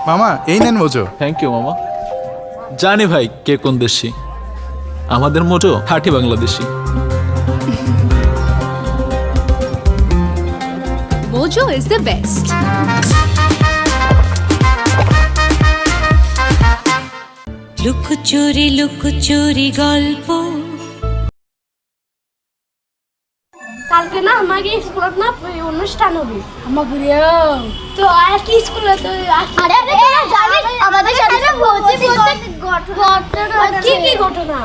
মামা এই নেন মোজো। থ্যাংক ইউ মামা। জানি ভাই কে কোন দেশি, আমাদের মোটো খাঁটি Bangladeshi. Mojo is the best. লুকোচুরি লুকোচুরি গল্প। কালকে না আমাকে স্কুলত না অনুষ্ঠান হবে আমাকে তো আর কি স্কুলে তো আরে জানিস আমাদের সাথে ভর্তি ঘটনা কি কি ঘটনা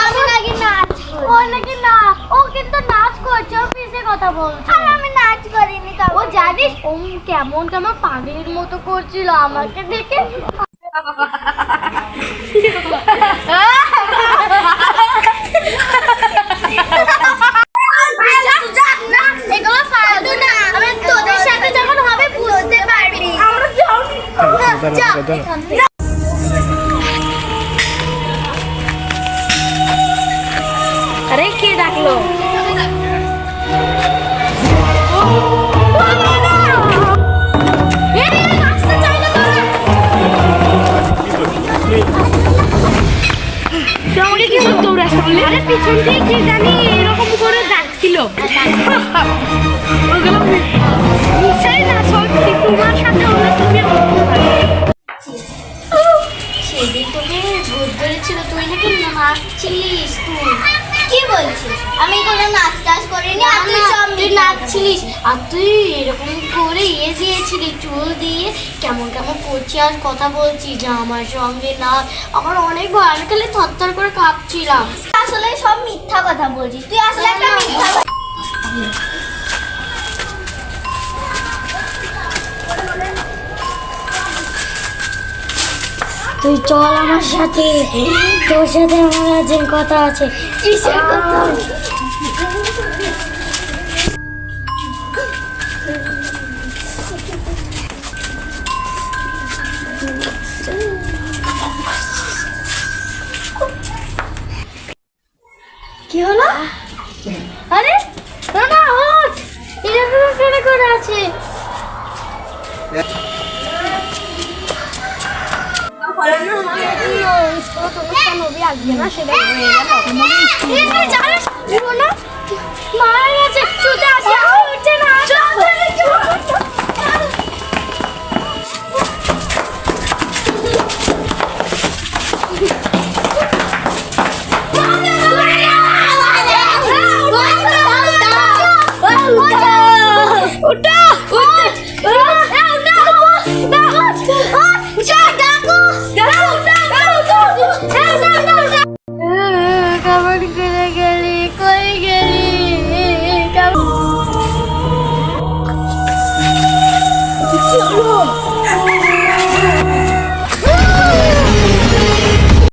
আমি নাকি নাচ ও নাকি না ও কিন্তু নাচ করছে ও পিছে কথা বলছে আর আমি নাচ করিনি ও জানিস ও কেমন কেমন পাগলের মতো করছিল আমাকে দেখে আরে কে ডাকলো আমাকে কি দৌড়াচ্ছে বললি আরে পিছন থেকে কি জানি এরকম করে ডাকছিল ওগুলো নিশ্চয়ই না সত্যি তোমার সাথে ওরা তুমি সেদিন তোকে ভোট ধরেছিল তুই নাকি নাচছিলিস তুই কি বলছিস আমি কোনো নাচ টাচ করিনি আর তুই সব নাচছিলিস আর তুই এরকম করে দিয়েছিলি চুল দিয়ে কেমন কেমন করছি আর কথা বলছি যে আমার সঙ্গে নাচ আমার অনেক ভয় আমি খালি থরথর করে কাঁপছিলাম আসলে সব মিথ্যা কথা বলছিস তুই আসলে একটা মিথ্যা তুই চল আমার সাথে তোর সাথে আমার আজের কথা আছে কিসের কথা কি হলো আরে না না ওঠ এরকম কেন করে আছে মারা গেছে